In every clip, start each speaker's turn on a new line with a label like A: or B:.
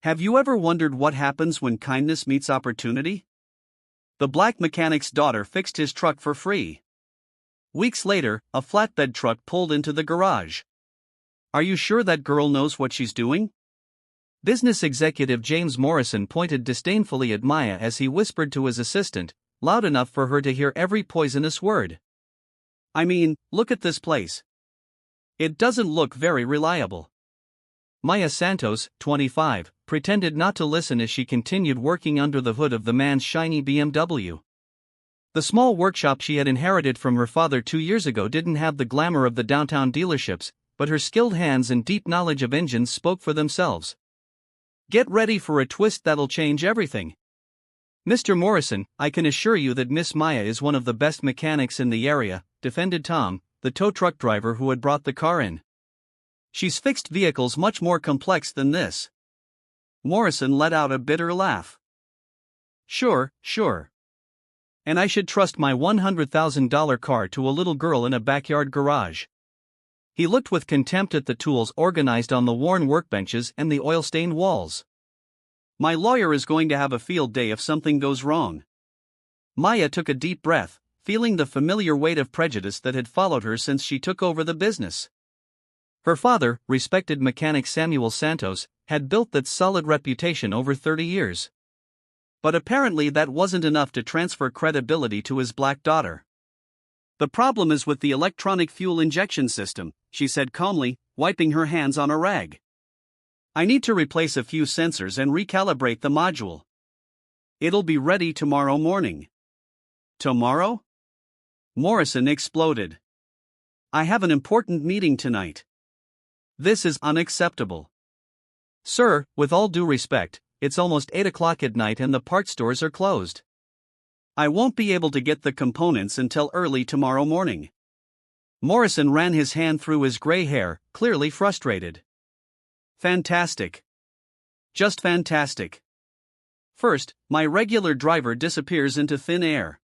A: Have you ever wondered what happens when kindness meets opportunity? The black mechanic's daughter fixed his truck for free. Weeks later, a flatbed truck pulled into the garage. Are you sure that girl knows what she's doing? Business executive James Morrison pointed disdainfully at Maya as he whispered to his assistant, loud enough for her to hear every poisonous word. I mean, look at this place. It doesn't look very reliable. Maya Santos, 25, pretended not to listen as she continued working under the hood of the man's shiny BMW. The small workshop she had inherited from her father 2 years ago didn't have the glamour of the downtown dealerships, but her skilled hands and deep knowledge of engines spoke for themselves. Get ready for a twist that'll change everything. Mr. Morrison, I can assure you that Miss Maya is one of the best mechanics in the area, defended Tom, the tow truck driver who had brought the car in. She's fixed vehicles much more complex than this. Morrison let out a bitter laugh. Sure. And I should trust my $100,000 car to a little girl in a backyard garage. He looked with contempt at the tools organized on the worn workbenches and the oil-stained walls. My lawyer is going to have a field day if something goes wrong. Maya took a deep breath, feeling the familiar weight of prejudice that had followed her since she took over the business. Her father, respected mechanic Samuel Santos, had built that solid reputation over 30 years. But apparently that wasn't enough to transfer credibility to his black daughter. The problem is with the electronic fuel injection system, she said calmly, wiping her hands on a rag. I need to replace a few sensors and recalibrate the module. It'll be ready tomorrow morning. Tomorrow? Morrison exploded. I have an important meeting tonight. This is unacceptable. Sir, with all due respect, it's almost 8 o'clock at night and the part stores are closed. I won't be able to get the components until early tomorrow morning. Morrison ran his hand through his gray hair, clearly frustrated. Fantastic. Just fantastic. First, my regular driver disappears into thin air.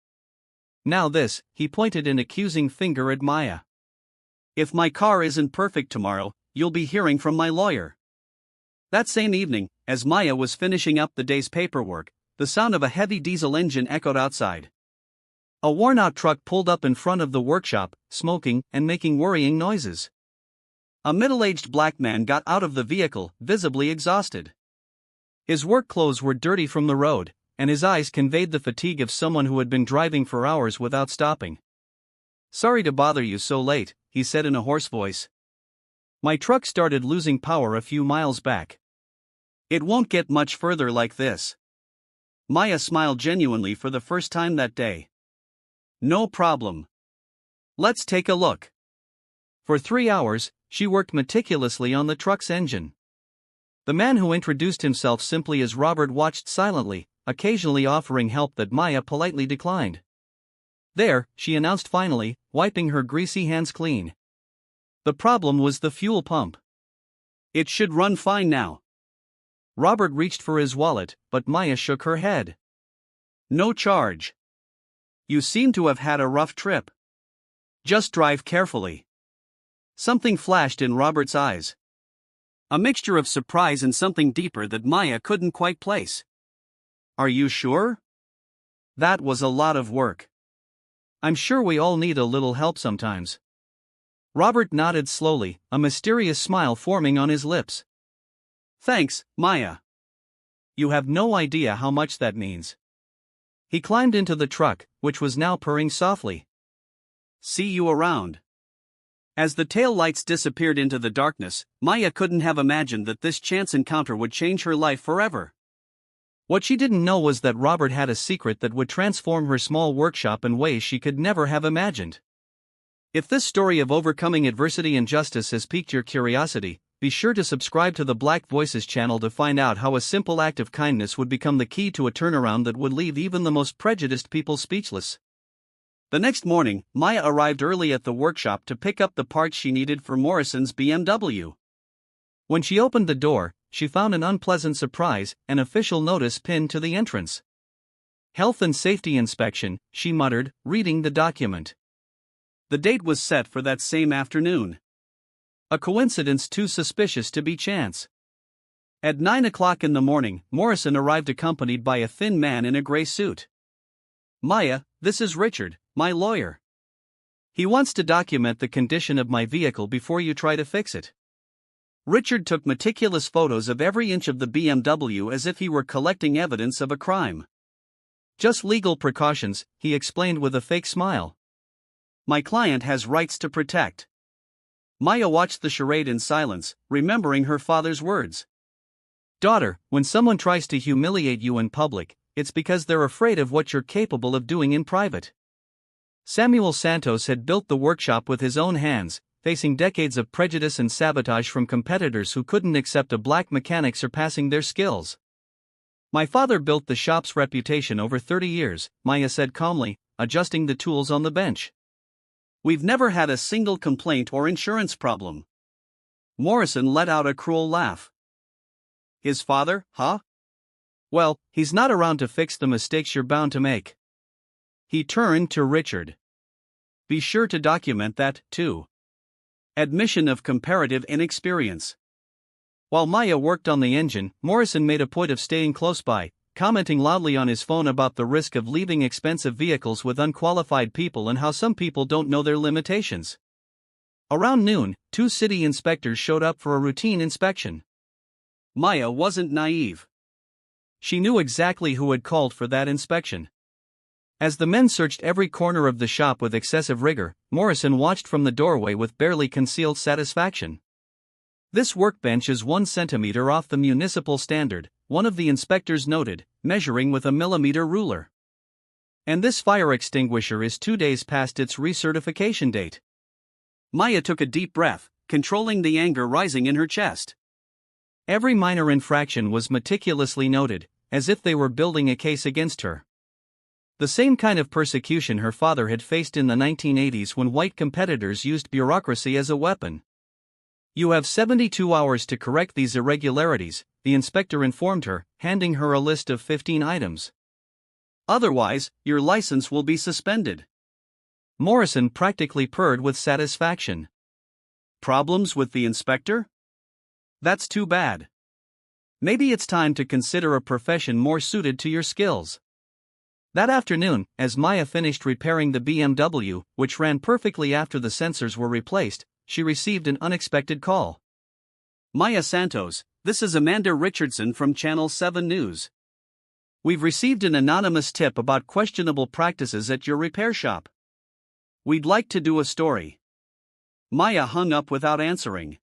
A: Now this, he pointed an accusing finger at Maya. If my car isn't perfect tomorrow, you'll be hearing from my lawyer. That same evening, as Maya was finishing up the day's paperwork, the sound of a heavy diesel engine echoed outside. A worn-out truck pulled up in front of the workshop, smoking and making worrying noises. A middle-aged black man got out of the vehicle, visibly exhausted. His work clothes were dirty from the road, and his eyes conveyed the fatigue of someone who had been driving for hours without stopping. Sorry to bother you so late, he said in a hoarse voice. My truck started losing power a few miles back. It won't get much further like this. Maya smiled genuinely for the first time that day. No problem. Let's take a look. For 3 hours, she worked meticulously on the truck's engine. The man who introduced himself simply as Robert watched silently, occasionally offering help that Maya politely declined. There, she announced finally, wiping her greasy hands clean. The problem was the fuel pump. It should run fine now. Robert reached for his wallet, but Maya shook her head. No charge. You seem to have had a rough trip. Just drive carefully. Something flashed in Robert's eyes. A mixture of surprise and something deeper that Maya couldn't quite place. Are you sure? That was a lot of work. I'm sure we all need a little help sometimes. Robert nodded slowly, a mysterious smile forming on his lips. Thanks, Maya. You have no idea how much that means. He climbed into the truck, which was now purring softly. See you around. As the tail lights disappeared into the darkness, Maya couldn't have imagined that this chance encounter would change her life forever. What she didn't know was that Robert had a secret that would transform her small workshop in ways she could never have imagined. If this story of overcoming adversity and justice has piqued your curiosity, be sure to subscribe to the Black Voices channel to find out how a simple act of kindness would become the key to a turnaround that would leave even the most prejudiced people speechless. The next morning, Maya arrived early at the workshop to pick up the parts she needed for Morrison's BMW. When she opened the door, she found an unpleasant surprise, an official notice pinned to the entrance. Health and safety inspection, she muttered, reading the document. The date was set for that same afternoon. A coincidence too suspicious to be chance. At 9 o'clock in the morning, Morrison arrived accompanied by a thin man in a gray suit. "Maya, this is Richard, my lawyer. He wants to document the condition of my vehicle before you try to fix it." Richard took meticulous photos of every inch of the BMW as if he were collecting evidence of a crime. "Just legal precautions," he explained with a fake smile. "My client has rights to protect." Maya watched the charade in silence, remembering her father's words. "Daughter, when someone tries to humiliate you in public, it's because they're afraid of what you're capable of doing in private." Samuel Santos had built the workshop with his own hands, facing decades of prejudice and sabotage from competitors who couldn't accept a black mechanic surpassing their skills. "My father built the shop's reputation over 30 years, Maya said calmly, adjusting the tools on the bench. "We've never had a single complaint or insurance problem." Morrison let out a cruel laugh. "His father, huh? Well, he's not around to fix the mistakes you're bound to make." He turned to Richard. "Be sure to document that, too." Admission of comparative inexperience. While Maya worked on the engine, Morrison made a point of staying close by, commenting loudly on his phone about the risk of leaving expensive vehicles with unqualified people and how some people don't know their limitations. Around noon, 2 city inspectors showed up for a routine inspection. Maya wasn't naive. She knew exactly who had called for that inspection. As the men searched every corner of the shop with excessive rigor, Morrison watched from the doorway with barely concealed satisfaction. "This workbench is 1 centimeter off the municipal standard," one of the inspectors noted, measuring with a millimeter ruler. "And this fire extinguisher is 2 days past its recertification date." Maya took a deep breath, controlling the anger rising in her chest. Every minor infraction was meticulously noted, as if they were building a case against her. The same kind of persecution her father had faced in the 1980s when white competitors used bureaucracy as a weapon. "You have 72 hours to correct these irregularities," the inspector informed her, handing her a list of 15 items. "Otherwise, your license will be suspended." Morrison practically purred with satisfaction. Problems with the inspector? That's too bad. Maybe it's time to consider a profession more suited to your skills. That afternoon, as Maya finished repairing the BMW, which ran perfectly after the sensors were replaced, she received an unexpected call. "Maya Santos, this is Amanda Richardson from Channel 7 News. We've received an anonymous tip about questionable practices at your repair shop. We'd like to do a story." Maya hung up without answering.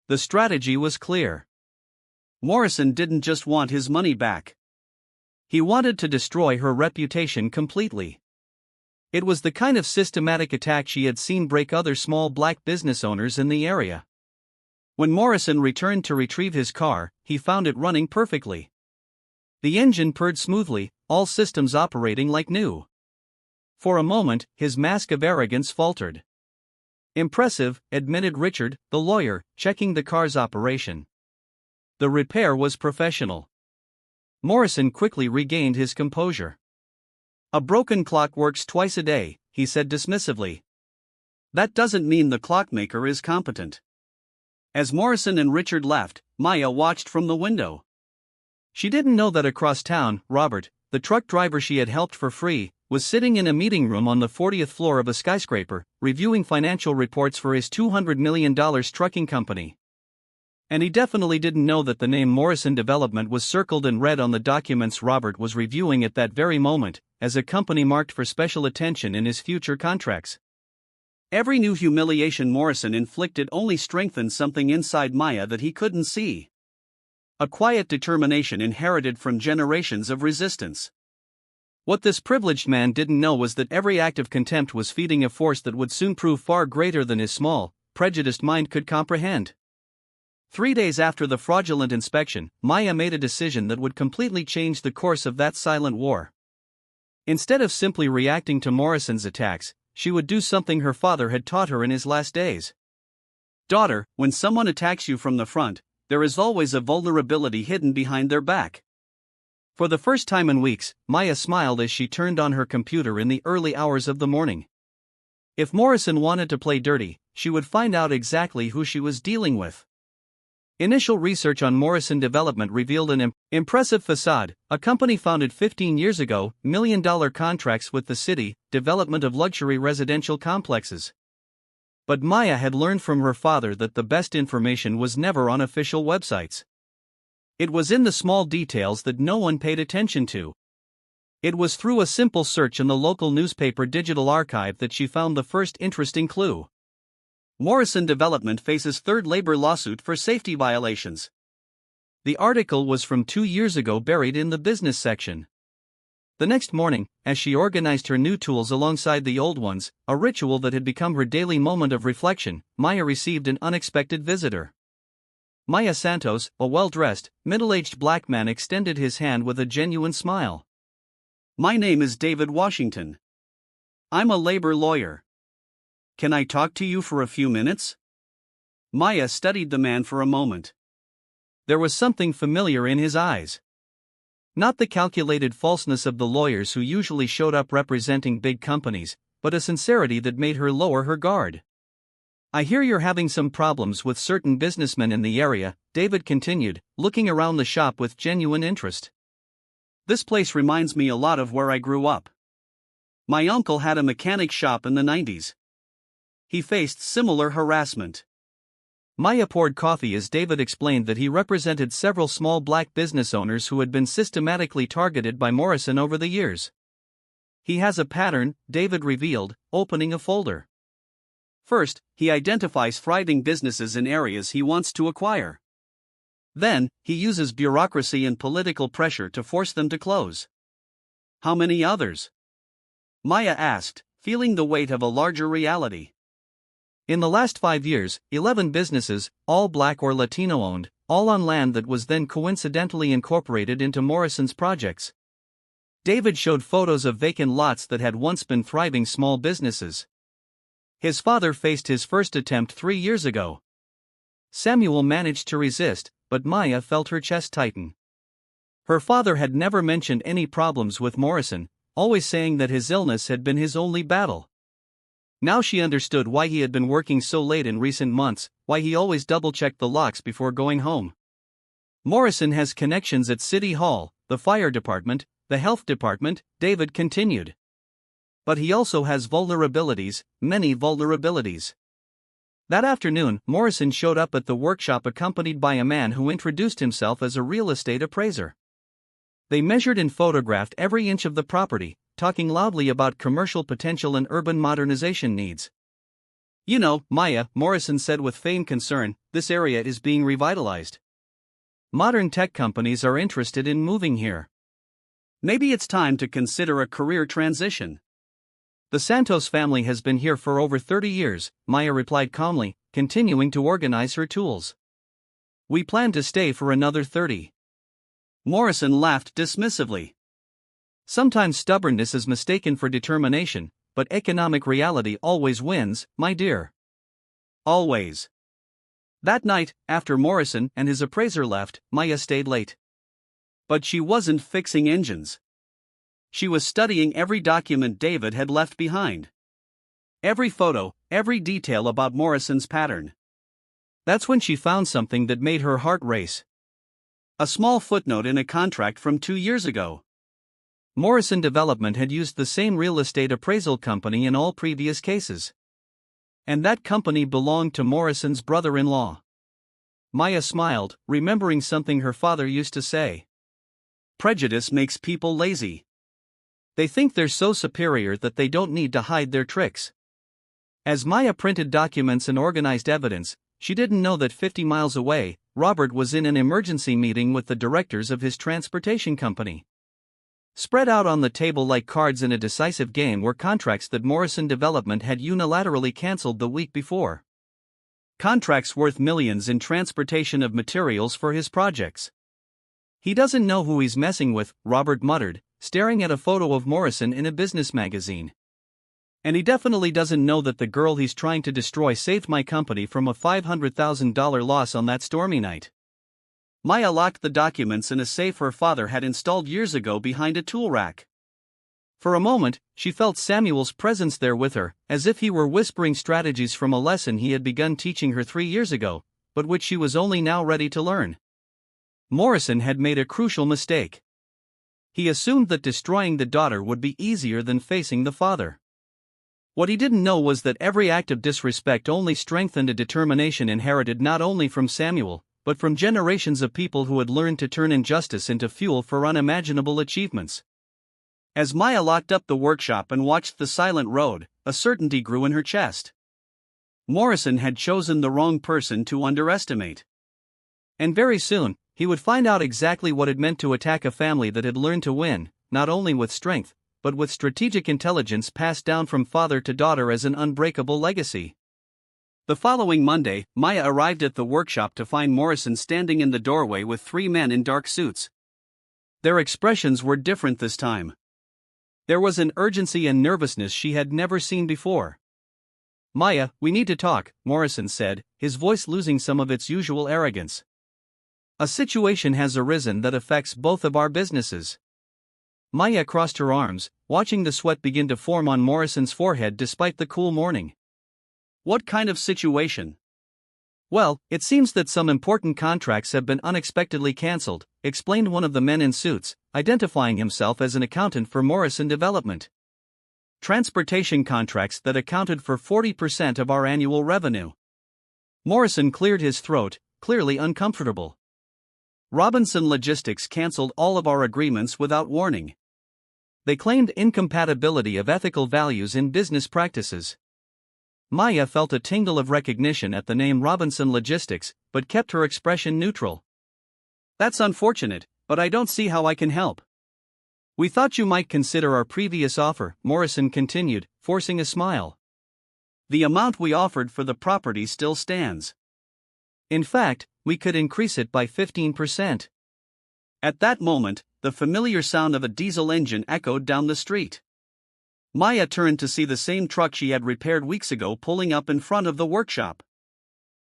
A: The strategy was clear. Morrison didn't just want his money back. He wanted to destroy her reputation completely. It was the kind of systematic attack she had seen break other small black business owners in the area. When Morrison returned to retrieve his car, he found it running perfectly. The engine purred smoothly, all systems operating like new. For a moment, his mask of arrogance faltered. "Impressive," admitted Richard, the lawyer, checking the car's operation. The repair was professional. Morrison quickly regained his composure. "A broken clock works twice a day," he said dismissively. "That doesn't mean the clockmaker is competent." As Morrison and Richard left, Maya watched from the window. She didn't know that across town, Robert, the truck driver she had helped for free, was sitting in a meeting room on the 40th floor of a skyscraper, reviewing financial reports for his $200 million trucking company. And he definitely didn't know that the name Morrison Development was circled in red on the documents Robert was reviewing at that very moment, as a company marked for special attention in his future contracts. Every new humiliation Morrison inflicted only strengthened something inside Maya that he couldn't see. A quiet determination inherited from generations of resistance. What this privileged man didn't know was that every act of contempt was feeding a force that would soon prove far greater than his small, prejudiced mind could comprehend. 3 days after the fraudulent inspection, Maya made a decision that would completely change the course of that silent war. Instead of simply reacting to Morrison's attacks, she would do something her father had taught her in his last days. "Daughter, when someone attacks you from the front, there is always a vulnerability hidden behind their back." For the first time in weeks, Maya smiled as she turned on her computer in the early hours of the morning. If Morrison wanted to play dirty, she would find out exactly who she was dealing with. Initial research on Morrison Development revealed an impressive facade, a company founded 15 years ago, million-dollar contracts with the city, development of luxury residential complexes. But Maya had learned from her father that the best information was never on official websites. It was in the small details that no one paid attention to. It was through a simple search in the local newspaper digital archive that she found the first interesting clue. Morrison Development faces third labor lawsuit for safety violations. The article was from 2 years ago, buried in the business section. The next morning, as she organized her new tools alongside the old ones, a ritual that had become her daily moment of reflection, Maya received an unexpected visitor. Maya Santos, a well-dressed, middle-aged black man, extended his hand with a genuine smile. "My name is David Washington. I'm a labor lawyer. Can I talk to you for a few minutes?" Maya studied the man for a moment. There was something familiar in his eyes. Not the calculated falseness of the lawyers who usually showed up representing big companies, but a sincerity that made her lower her guard. "I hear you're having some problems with certain businessmen in the area," David continued, looking around the shop with genuine interest. "This place reminds me a lot of where I grew up. My uncle had a mechanic shop in the 90s. He faced similar harassment." Maya poured coffee as David explained that he represented several small black business owners who had been systematically targeted by Morrison over the years. "He has a pattern," David revealed, opening a folder. "First, he identifies thriving businesses in areas he wants to acquire. Then, he uses bureaucracy and political pressure to force them to close." "How many others?" Maya asked, feeling the weight of a larger reality. "In the last 5 years, 11 businesses, all black or Latino-owned, all on land that was then coincidentally incorporated into Morrison's projects." David showed photos of vacant lots that had once been thriving small businesses. His father faced his first attempt 3 years ago. Samuel managed to resist, but Maya felt her chest tighten. Her father had never mentioned any problems with Morrison, always saying that his illness had been his only battle. Now she understood why he had been working so late in recent months, why he always double-checked the locks before going home. "Morrison has connections at City Hall, the fire department, the health department," David continued. "But he also has vulnerabilities, many vulnerabilities." That afternoon, Morrison showed up at the workshop accompanied by a man who introduced himself as a real estate appraiser. They measured and photographed every inch of the property, talking loudly about commercial potential and urban modernization needs. "You know, Maya," Morrison said with feigned concern, "this area is being revitalized. Modern tech companies are interested in moving here. Maybe it's time to consider a career transition." "The Santos family has been here for over 30 years, Maya replied calmly, continuing to organize her tools. "We plan to stay for another 30. Morrison laughed dismissively. "Sometimes stubbornness is mistaken for determination, but economic reality always wins, my dear." Always. That night, after Morrison and his appraiser left, Maya stayed late. But she wasn't fixing engines. She was studying every document David had left behind. Every photo, every detail about Morrison's pattern. That's when she found something that made her heart race. A small footnote in a contract from 2 years ago. Morrison Development had used the same real estate appraisal company in all previous cases. And that company belonged to Morrison's brother-in-law. Maya smiled, remembering something her father used to say. "Prejudice makes people lazy. They think they're so superior that they don't need to hide their tricks." As Maya printed documents and organized evidence, she didn't know that 50 miles away, Robert was in an emergency meeting with the directors of his transportation company. Spread out on the table like cards in a decisive game were contracts that Morrison Development had unilaterally canceled the week before. Contracts worth millions in transportation of materials for his projects. "He doesn't know who he's messing with," Robert muttered, staring at a photo of Morrison in a business magazine. "And he definitely doesn't know that the girl he's trying to destroy saved my company from a $500,000 loss on that stormy night." Maya locked the documents in a safe her father had installed years ago behind a tool rack. For a moment, she felt Samuel's presence there with her, as if he were whispering strategies from a lesson he had begun teaching her 3 years ago, but which she was only now ready to learn. Morrison had made a crucial mistake. He assumed that destroying the daughter would be easier than facing the father. What he didn't know was that every act of disrespect only strengthened a determination inherited not only from Samuel, but from generations of people who had learned to turn injustice into fuel for unimaginable achievements. As Maya locked up the workshop and watched the silent road, a certainty grew in her chest. Morrison had chosen the wrong person to underestimate. And very soon, he would find out exactly what it meant to attack a family that had learned to win, not only with strength, but with strategic intelligence passed down from father to daughter as an unbreakable legacy. The following Monday, Maya arrived at the workshop to find Morrison standing in the doorway with 3 men in dark suits. Their expressions were different this time. There was an urgency and nervousness she had never seen before. "Maya, we need to talk," Morrison said, his voice losing some of its usual arrogance. "A situation has arisen that affects both of our businesses." Maya crossed her arms, watching the sweat begin to form on Morrison's forehead despite the cool morning. "What kind of situation?" "Well, it seems that some important contracts have been unexpectedly cancelled," explained one of the men in suits, identifying himself as an accountant for Morrison Development. "Transportation contracts that accounted for 40% of our annual revenue." Morrison cleared his throat, clearly uncomfortable. "Robinson Logistics cancelled all of our agreements without warning. They claimed incompatibility of ethical values in business practices." Maya felt a tingle of recognition at the name Robinson Logistics, but kept her expression neutral. "That's unfortunate, but I don't see how I can help." "We thought you might consider our previous offer," Morrison continued, forcing a smile. "The amount we offered for the property still stands. In fact, we could increase it by 15%. At that moment, the familiar sound of a diesel engine echoed down the street. Maya turned to see the same truck she had repaired weeks ago pulling up in front of the workshop.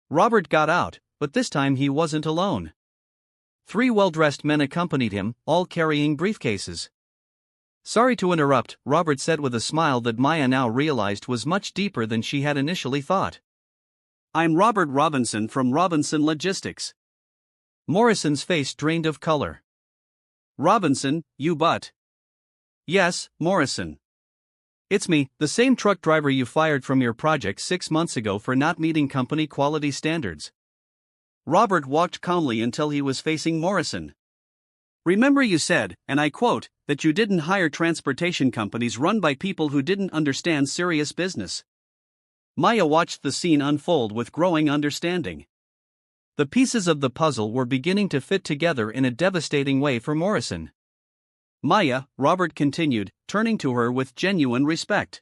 A: Robert got out, but this time he wasn't alone. 3 well-dressed men accompanied him, all carrying briefcases. "Sorry to interrupt," Robert said with a smile that Maya now realized was much deeper than she had initially thought. "I'm Robert Robinson from Robinson Logistics." Morrison's face drained of color. "Robinson, you but..." "Yes, Morrison. It's me, the same truck driver you fired from your project 6 months ago for not meeting company quality standards." Robert walked calmly until he was facing Morrison. "Remember you said, and I quote, that you didn't hire transportation companies run by people who didn't understand serious business." Maya watched the scene unfold with growing understanding. The pieces of the puzzle were beginning to fit together in a devastating way for Morrison. "Maya," Robert continued, turning to her with genuine respect,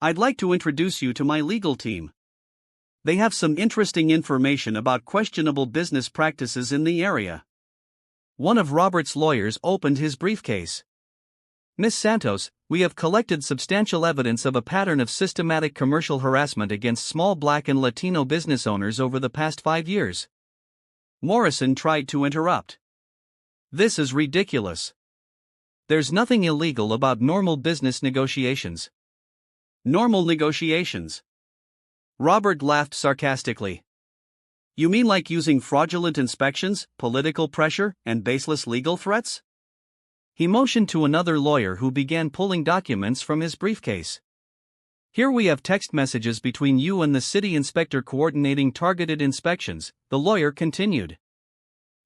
A: "I'd like to introduce you to my legal team. They have some interesting information about questionable business practices in the area." One of Robert's lawyers opened his briefcase. "Miss Santos, we have collected substantial evidence of a pattern of systematic commercial harassment against small Black and Latino business owners over the past 5 years." Morrison tried to interrupt. "This is ridiculous. There's nothing illegal about normal business negotiations." "Normal negotiations?" Robert laughed sarcastically. "You mean like using fraudulent inspections, political pressure, and baseless legal threats?" He motioned to another lawyer who began pulling documents from his briefcase. "Here we have text messages between you and the city inspector coordinating targeted inspections," the lawyer continued.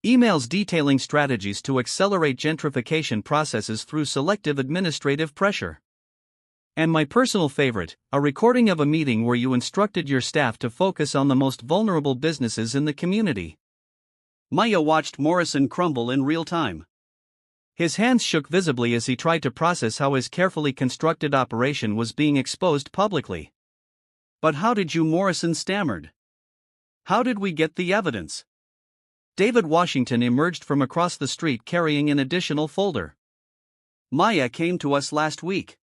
A: "Emails detailing strategies to accelerate gentrification processes through selective administrative pressure. And my personal favorite, a recording of a meeting where you instructed your staff to focus on the most vulnerable businesses in the community." Maya watched Morrison crumble in real time. His hands shook visibly as he tried to process how his carefully constructed operation was being exposed publicly. "But how did you?" Morrison stammered. "How did we get the evidence?" David Washington emerged from across the street carrying an additional folder. "Maya came to us last week.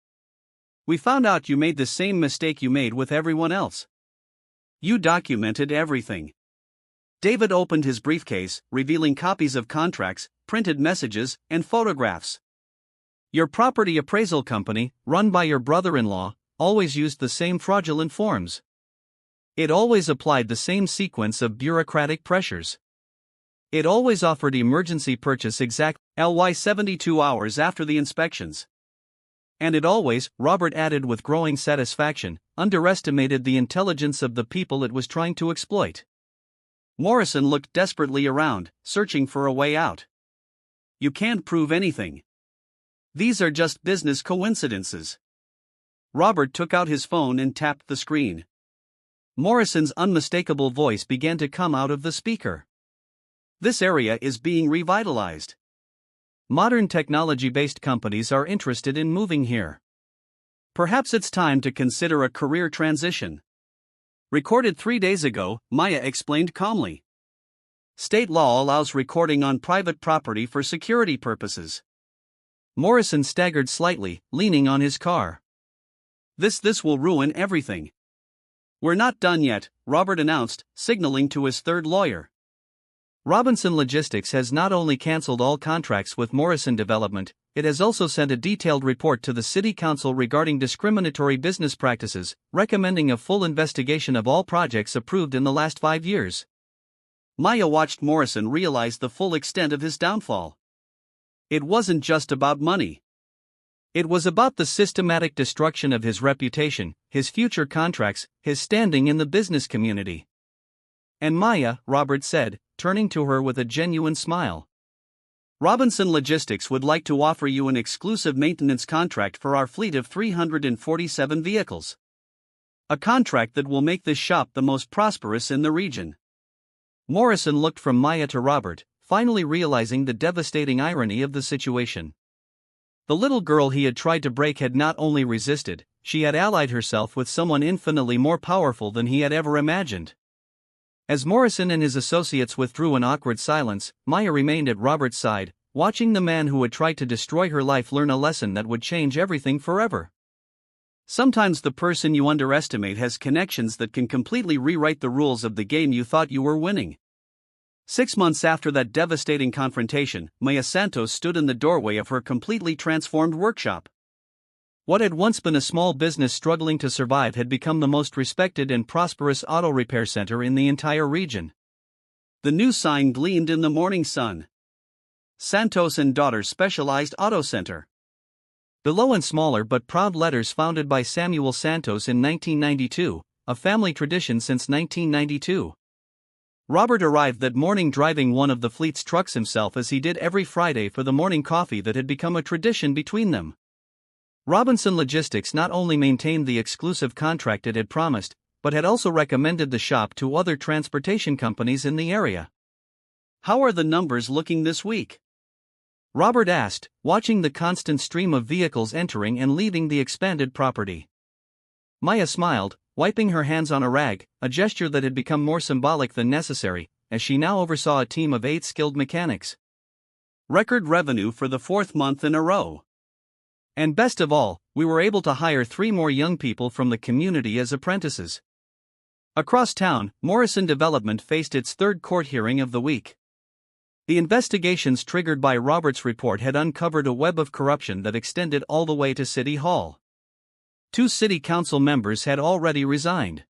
A: We found out you made the same mistake you made with everyone else. You documented everything." David opened his briefcase, revealing copies of contracts, printed messages, and photographs. "Your property appraisal company, run by your brother-in-law, always used the same fraudulent forms. It always applied the same sequence of bureaucratic pressures. It always offered emergency purchase exactly 72 hours after the inspections. And it always, Robert added with growing satisfaction, underestimated the intelligence of the people it was trying to exploit. Morrison looked desperately around, searching for a way out. You can't prove anything. These are just business coincidences. Robert took out his phone and tapped the screen. Morrison's unmistakable voice began to come out of the speaker. This area is being revitalized. Modern technology-based companies are interested in moving here. Perhaps it's time to consider a career transition. Recorded 3 days ago, Maya explained calmly. State law allows recording on private property for security purposes. Morrison staggered slightly, leaning on his car. This will ruin everything. We're not done yet, Robert announced, signaling to his third lawyer. Robinson Logistics has not only cancelled all contracts with Morrison Development, it has also sent a detailed report to the City Council regarding discriminatory business practices, recommending a full investigation of all projects approved in the last 5 years. Maya watched Morrison realize the full extent of his downfall. It wasn't just about money. It was about the systematic destruction of his reputation, his future contracts, his standing in the business community. And Maya, Robert said, turning to her with a genuine smile. Robinson Logistics would like to offer you an exclusive maintenance contract for our fleet of 347 vehicles. A contract that will make this shop the most prosperous in the region. Morrison looked from Maya to Robert, finally realizing the devastating irony of the situation. The little girl he had tried to break had not only resisted, she had allied herself with someone infinitely more powerful than he had ever imagined. As Morrison and his associates withdrew in awkward silence, Maya remained at Robert's side, watching the man who had tried to destroy her life learn a lesson that would change everything forever. Sometimes the person you underestimate has connections that can completely rewrite the rules of the game you thought you were winning. 6 months after that devastating confrontation, Maya Santos stood in the doorway of her completely transformed workshop. What had once been a small business struggling to survive had become the most respected and prosperous auto repair center in the entire region. The new sign gleamed in the morning sun. Santos and Daughter Specialized Auto Center. Below in smaller but proud letters, founded by Samuel Santos in 1992, a family tradition since 1992. Robert arrived that morning driving one of the fleet's trucks himself, as he did every Friday, for the morning coffee that had become a tradition between them. Robinson Logistics not only maintained the exclusive contract it had promised, but had also recommended the shop to other transportation companies in the area. How are the numbers looking this week? Robert asked, watching the constant stream of vehicles entering and leaving the expanded property. Maya smiled, wiping her hands on a rag, a gesture that had become more symbolic than necessary, as she now oversaw a team of 8 skilled mechanics. Record revenue for the 4th month in a row. And best of all, we were able to hire 3 more young people from the community as apprentices. Across town, Morrison Development faced its 3rd court hearing of the week. The investigations triggered by Robert's report had uncovered a web of corruption that extended all the way to City Hall. 2 city council members had already resigned.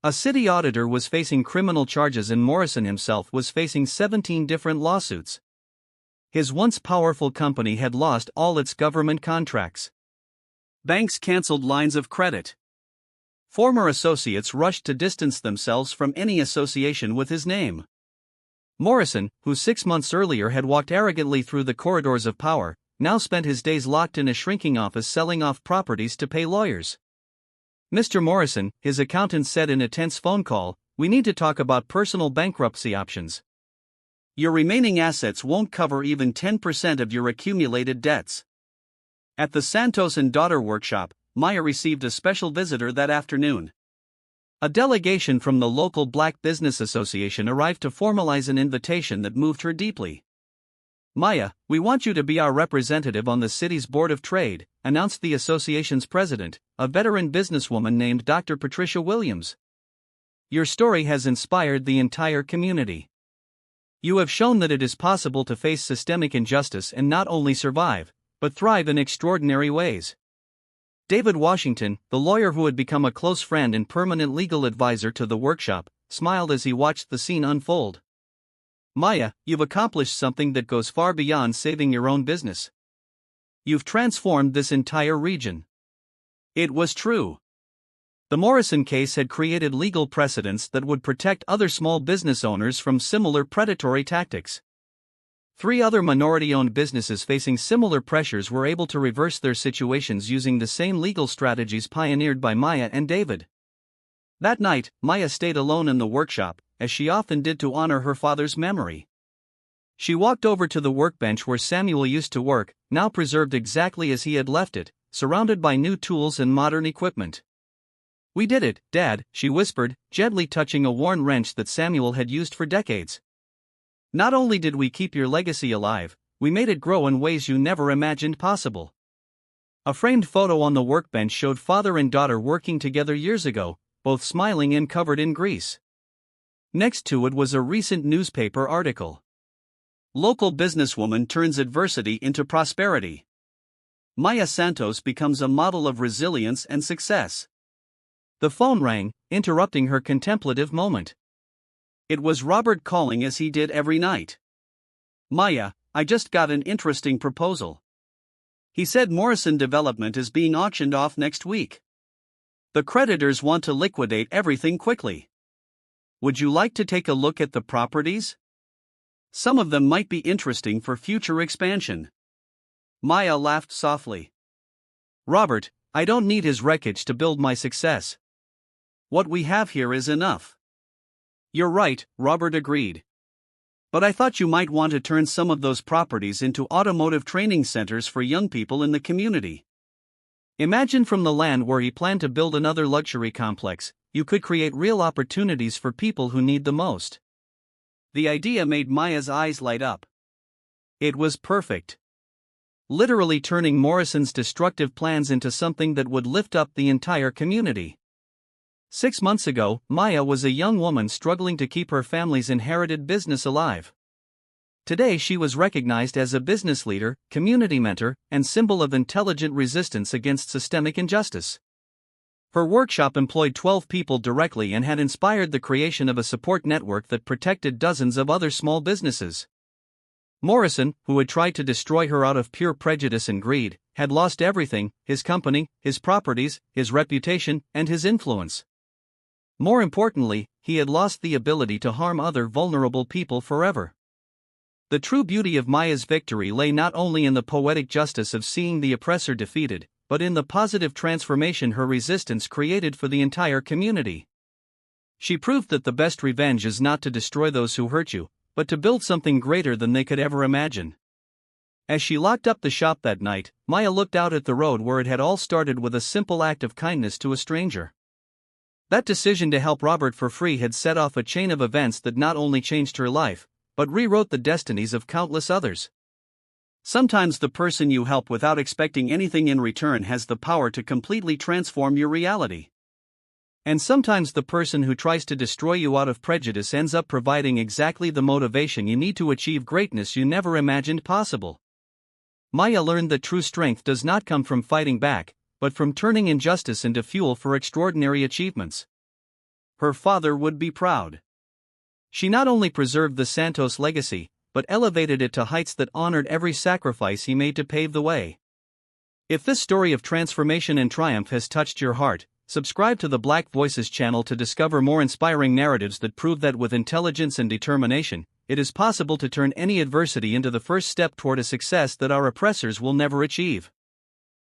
A: A city auditor was facing criminal charges, and Morrison himself was facing 17 different lawsuits. His once powerful company had lost all its government contracts. Banks canceled lines of credit. Former associates rushed to distance themselves from any association with his name. Morrison, who 6 months earlier had walked arrogantly through the corridors of power, now spent his days locked in a shrinking office selling off properties to pay lawyers. Mr. Morrison, his accountant said in a tense phone call, "We need to talk about personal bankruptcy options. Your remaining assets won't cover even 10% of your accumulated debts." At the Santos and Daughter workshop, Maya received a special visitor that afternoon. A delegation from the local Black Business Association arrived to formalize an invitation that moved her deeply. "Maya, we want you to be our representative on the city's Board of Trade," announced the association's president, a veteran businesswoman named Dr. Patricia Williams. "Your story has inspired the entire community. You have shown that it is possible to face systemic injustice and not only survive, but thrive in extraordinary ways. David Washington, the lawyer who had become a close friend and permanent legal advisor to the workshop, smiled as he watched the scene unfold. Maya, you've accomplished something that goes far beyond saving your own business. You've transformed this entire region. It was true. The Morrison case had created legal precedents that would protect other small business owners from similar predatory tactics. 3 other minority-owned businesses facing similar pressures were able to reverse their situations using the same legal strategies pioneered by Maya and David. That night, Maya stayed alone in the workshop, as she often did to honor her father's memory. She walked over to the workbench where Samuel used to work, now preserved exactly as he had left it, surrounded by new tools and modern equipment. "We did it, Dad," she whispered, gently touching a worn wrench that Samuel had used for decades. "Not only did we keep your legacy alive, we made it grow in ways you never imagined possible." A framed photo on the workbench showed father and daughter working together years ago, both smiling and covered in grease. Next to it was a recent newspaper article. Local businesswoman turns adversity into prosperity. Maya Santos becomes a model of resilience and success. The phone rang, interrupting her contemplative moment. It was Robert calling as he did every night. "Maya, I just got an interesting proposal. He said Morrison Development is being auctioned off next week. The creditors want to liquidate everything quickly. Would you like to take a look at the properties? Some of them might be interesting for future expansion." Maya laughed softly. "Robert, I don't need his wreckage to build my success. What we have here is enough." "You're right," Robert agreed. "But I thought you might want to turn some of those properties into automotive training centers for young people in the community." Imagine from the land where he planned to build another luxury complex, you could create real opportunities for people who need the most. The idea made Maya's eyes light up. It was perfect. Literally turning Morrison's destructive plans into something that would lift up the entire community. 6 months ago, Maya was a young woman struggling to keep her family's inherited business alive. Today she was recognized as a business leader, community mentor, and symbol of intelligent resistance against systemic injustice. Her workshop employed 12 people directly and had inspired the creation of a support network that protected dozens of other small businesses. Morrison, who had tried to destroy her out of pure prejudice and greed, had lost everything: his company, his properties, his reputation, and his influence. More importantly, he had lost the ability to harm other vulnerable people forever. The true beauty of Maya's victory lay not only in the poetic justice of seeing the oppressor defeated, but in the positive transformation her resistance created for the entire community. She proved that the best revenge is not to destroy those who hurt you, but to build something greater than they could ever imagine. As she locked up the shop that night, Maya looked out at the road where it had all started with a simple act of kindness to a stranger. That decision to help Robert for free had set off a chain of events that not only changed her life, but rewrote the destinies of countless others. Sometimes the person you help without expecting anything in return has the power to completely transform your reality. And sometimes the person who tries to destroy you out of prejudice ends up providing exactly the motivation you need to achieve greatness you never imagined possible. Maya learned that true strength does not come from fighting back, but from turning injustice into fuel for extraordinary achievements. Her father would be proud. She not only preserved the Santos legacy, but elevated it to heights that honored every sacrifice he made to pave the way. If this story of transformation and triumph has touched your heart, subscribe to the Black Voices channel to discover more inspiring narratives that prove that with intelligence and determination, it is possible to turn any adversity into the first step toward a success that our oppressors will never achieve.